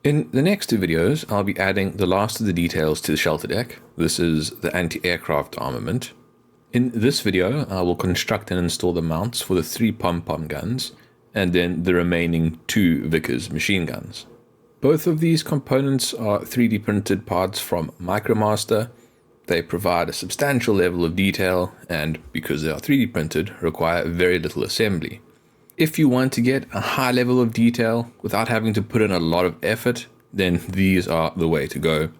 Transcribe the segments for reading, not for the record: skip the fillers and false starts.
In the next two videos, I'll be adding the last of the details to the shelter deck. This is the anti-aircraft armament. In this video, I will construct and install the mounts for the 3 Pom Pom guns, and then the remaining 2 Vickers machine guns. Both of these components are 3D printed parts from MicroMaster. They provide a substantial level of detail, and because they are 3D printed, require very little assembly. If you want to get a high level of detail without having to put in a lot of effort, then these are the way to go.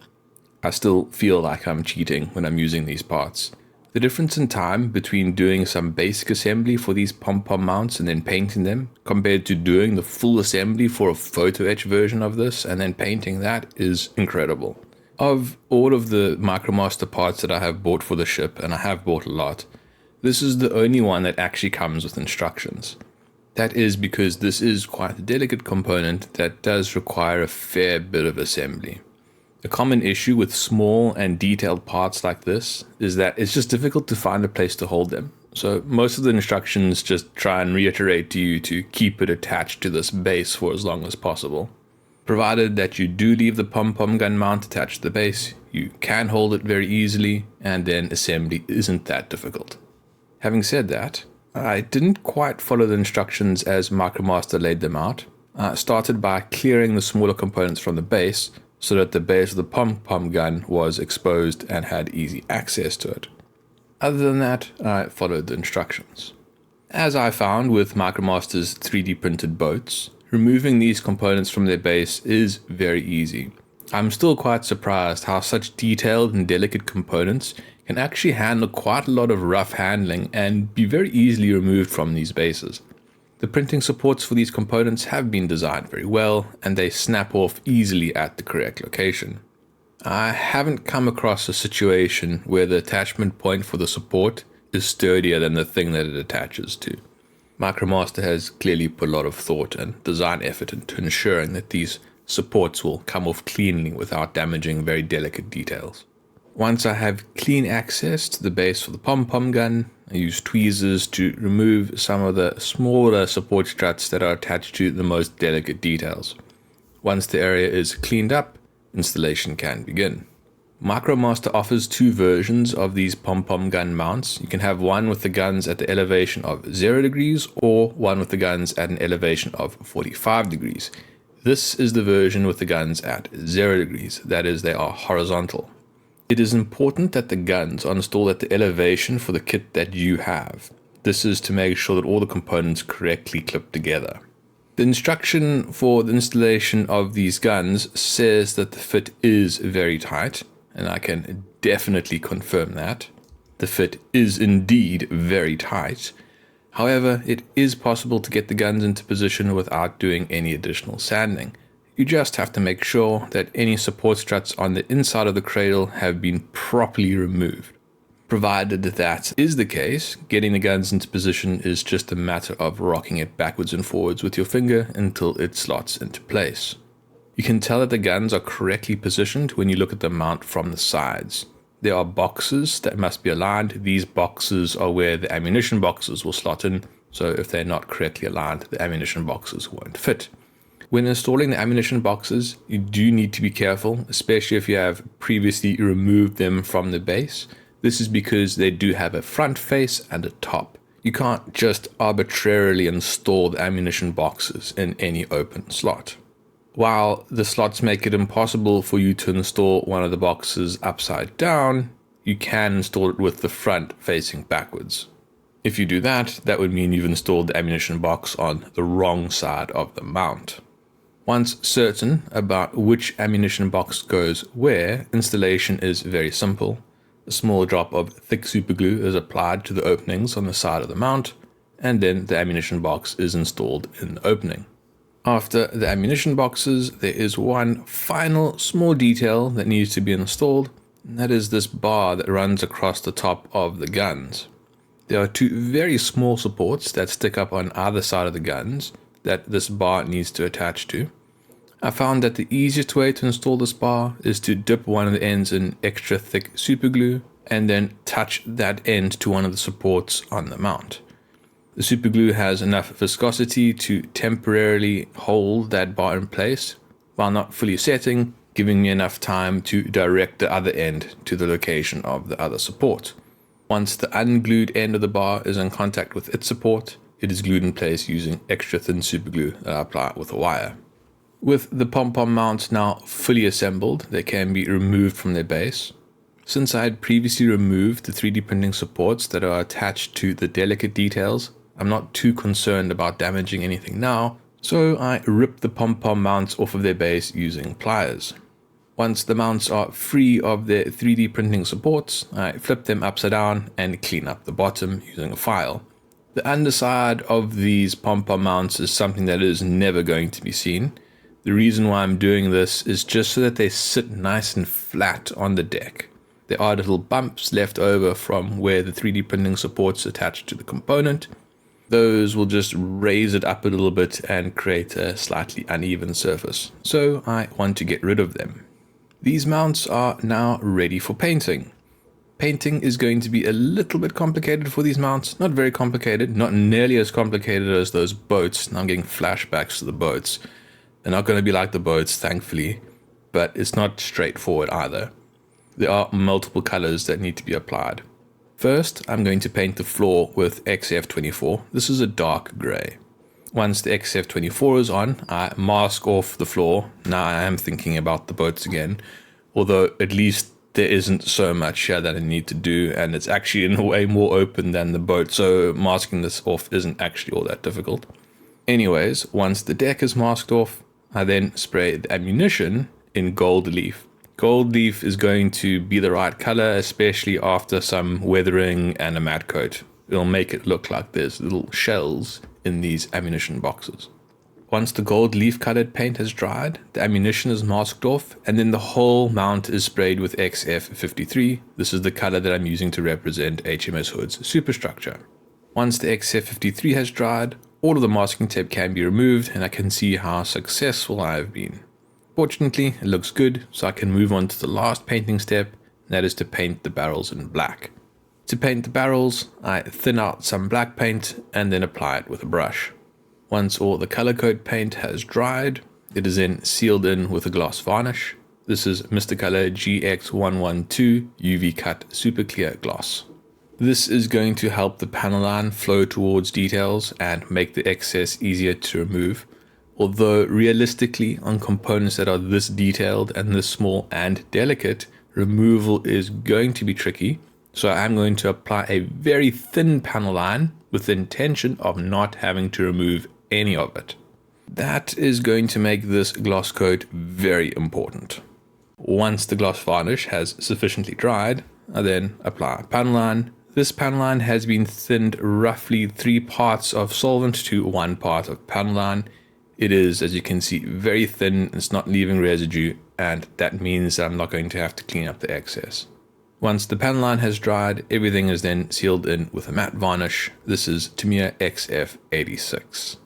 I still feel like I'm cheating when I'm using these parts. The difference in time between doing some basic assembly for these pom-pom mounts and then painting them, compared to doing the full assembly for a photo etch version of this and then painting that, is incredible. Of all of the MicroMaster parts that I have bought for the ship, and I have bought a lot, this is the only one that actually comes with instructions. That is because this is quite a delicate component that does require a fair bit of assembly. A common issue with small and detailed parts like this is that it's just difficult to find a place to hold them. So most of the instructions just try and reiterate to you to keep it attached to this base for as long as possible. Provided that you do leave the pom-pom gun mount attached to the base, you can hold it very easily, and then assembly isn't that difficult. Having said that, I didn't quite follow the instructions as MicroMaster laid them out. I started by clearing the smaller components from the base so that the base of the pom-pom gun was exposed and had easy access to it. Other than that, I followed the instructions. As I found with MicroMaster's 3D printed boats, removing these components from their base is very easy. I'm still quite surprised how such detailed and delicate components can actually handle quite a lot of rough handling and be very easily removed from these bases. The printing supports for these components have been designed very well, and they snap off easily at the correct location. I haven't come across a situation where the attachment point for the support is sturdier than the thing that it attaches to. MicroMaster has clearly put a lot of thought and design effort into ensuring that these supports will come off cleanly without damaging very delicate details. Once I have clean access to the base for the pom-pom gun, I use tweezers to remove some of the smaller support struts that are attached to the most delicate details. Once the area is cleaned up, installation can begin. MicroMaster offers 2 versions of these pom-pom gun mounts. You can have one with the guns at the elevation of 0 degrees or one with the guns at an elevation of 45 degrees. This is the version with the guns at 0 degrees, that is, they are horizontal. It is important that the guns are installed at the elevation for the kit that you have. This is to make sure that all the components correctly clip together. The instruction for the installation of these guns says that the fit is very tight, and I can definitely confirm that. The fit is indeed very tight. However, it is possible to get the guns into position without doing any additional sanding. You just have to make sure that any support struts on the inside of the cradle have been properly removed. Provided that is the case, getting the guns into position is just a matter of rocking it backwards and forwards with your finger until it slots into place. You can tell that the guns are correctly positioned when you look at the mount from the sides. There are boxes that must be aligned. These boxes are where the ammunition boxes will slot in, so if they're not correctly aligned, the ammunition boxes won't fit. When installing the ammunition boxes, you do need to be careful, especially if you have previously removed them from the base. This is because they do have a front face and a top. You can't just arbitrarily install the ammunition boxes in any open slot. While the slots make it impossible for you to install one of the boxes upside down, you can install it with the front facing backwards. If you do that, that would mean you've installed the ammunition box on the wrong side of the mount. Once certain about which ammunition box goes where, installation is very simple. A small drop of thick superglue is applied to the openings on the side of the mount, and then the ammunition box is installed in the opening. After the ammunition boxes, there is one final small detail that needs to be installed, and that is this bar that runs across the top of the guns. There are 2 very small supports that stick up on either side of the guns that this bar needs to attach to. I found that the easiest way to install this bar is to dip one of the ends in extra thick superglue and then touch that end to one of the supports on the mount. The superglue has enough viscosity to temporarily hold that bar in place. while not fully setting, giving me enough time to direct the other end to the location of the other support. Once the unglued end of the bar is in contact with its support, it is glued in place using extra thin super glue that I apply with a wire. With the Pom Pom mounts now fully assembled, they can be removed from their base. Since I had previously removed the 3D printing supports that are attached to the delicate details, I'm not too concerned about damaging anything now, so I ripped the Pom Pom mounts off of their base using pliers. Once the mounts are free of their 3D printing supports, I flip them upside down and clean up the bottom using a file. The underside of these Pom Pom mounts is something that is never going to be seen. The reason why I'm doing this is just so that they sit nice and flat on the deck. There are little bumps left over from where the 3D printing supports attached to the component. Those will just raise it up a little bit and create a slightly uneven surface, so I want to get rid of them. These mounts are now ready for painting. Painting is going to be a little bit complicated for these mounts, not very complicated, not nearly as complicated as those boats. Now I'm getting flashbacks to the boats. They're not going to be like the boats, thankfully, but it's not straightforward either. There are multiple colors that need to be applied. First, I'm going to paint the floor with XF24. This is a dark gray. Once the XF24 is on, I mask off the floor. Now I am thinking about the boats again, although at least there isn't so much here that I need to do, and it's actually in a way more open than the boat, so masking this off isn't actually all that difficult. Anyways, once the deck is masked off, I then spray the ammunition in gold leaf. Gold leaf is going to be the right color, especially after some weathering and a matte coat. It'll make it look like there's little shells in these ammunition boxes. Once the gold leaf colored paint has dried, the ammunition is masked off, and then the whole mount is sprayed with XF53. This is the color that I'm using to represent HMS Hood's superstructure. Once the XF53 has dried, all of the masking tape can be removed, and I can see how successful I have been. Fortunately, it looks good, so I can move on to the last painting step, and that is to paint the barrels in black. To paint the barrels, I thin out some black paint and then apply it with a brush. Once all the color coat paint has dried, it is then sealed in with a gloss varnish. This is Mr. Color GX112 UV Cut Super Clear Gloss. This is going to help the panel line flow towards details and make the excess easier to remove. Although realistically, on components that are this detailed and this small and delicate, removal is going to be tricky. So I'm going to apply a very thin panel line with the intention of not having to remove any of it. That is going to make this gloss coat very important. Once the gloss varnish has sufficiently dried, I then apply a panel line. This panel line has been thinned roughly 3 parts of solvent to 1 part of panel line. It is, as you can see, very thin. It's not leaving residue, and that means that I'm not going to have to clean up the excess. Once the panel line has dried, everything is then sealed in with a matte varnish. This is Tamiya XF86.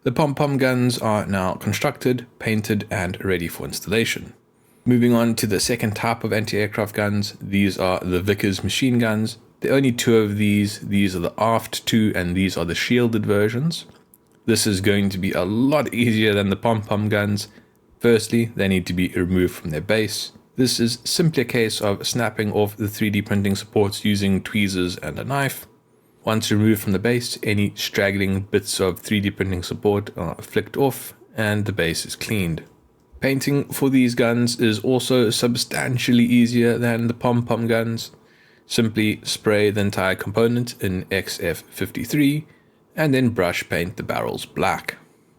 The Pom Pom guns are now constructed, painted, and ready for installation. Moving on to the second type of anti-aircraft guns, these are the Vickers machine guns. There are only 2 of these. These are the aft 2, and these are the shielded versions. This is going to be a lot easier than the Pom Pom guns. Firstly, they need to be removed from their base. This is simply a case of snapping off the 3D printing supports using tweezers and a knife. Once removed from the base, any straggling bits of 3D printing support are flicked off and the base is cleaned. Painting for these guns is also substantially easier than the Pom Pom guns. Simply spray the entire component in XF53 and then brush paint the barrels black.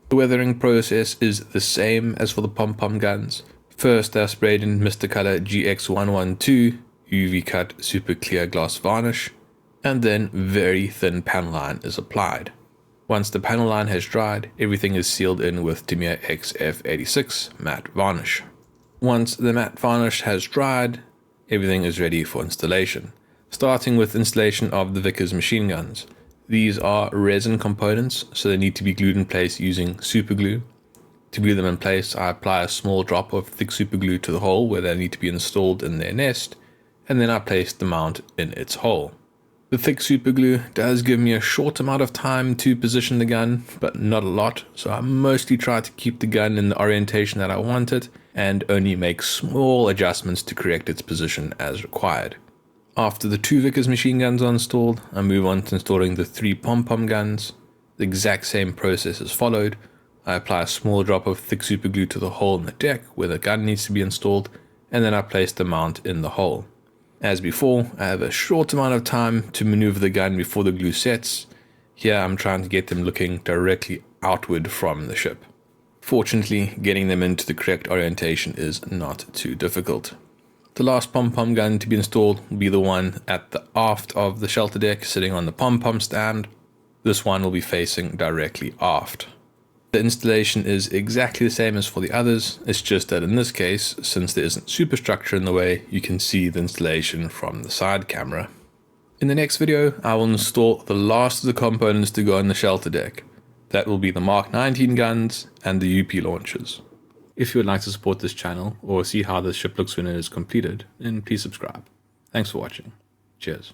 The weathering process is the same as for the Pom Pom guns. First, they are sprayed in Mr. Color GX112 UV Cut Super Clear Gloss Varnish, and then very thin panel line is applied. Once the panel line has dried, everything is sealed in with Tamiya XF86 Matte Varnish. Once the matte varnish has dried, everything is ready for installation. Starting with installation of the Vickers machine guns. These are resin components, so they need to be glued in place using super glue. To glue them in place, I apply a small drop of thick super glue to the hole where they need to be installed in their nest, and then I place the mount in its hole. The thick superglue does give me a short amount of time to position the gun, but not a lot, so I mostly try to keep the gun in the orientation that I want it, and only make small adjustments to correct its position as required. After the 2 Vickers machine guns are installed, I move on to installing the 3 Pom Pom guns. The exact same process is followed. I apply a small drop of thick superglue to the hole in the deck where the gun needs to be installed, and then I place the mount in the hole. As before, I have a short amount of time to maneuver the gun before the glue sets. Here I'm trying to get them looking directly outward from the ship. Fortunately, getting them into the correct orientation is not too difficult. The last Pom Pom gun to be installed will be the one at the aft of the shelter deck sitting on the Pom Pom stand. This one will be facing directly aft. The installation is exactly the same as for the others, it's just that in this case, since there isn't superstructure in the way, you can see the installation from the side camera. In the next video, I will install the last of the components to go on the shelter deck. That will be the Mark 19 guns and the UP launchers. If you would like to support this channel or see how the ship looks when it is completed, then please subscribe. Thanks for watching. Cheers.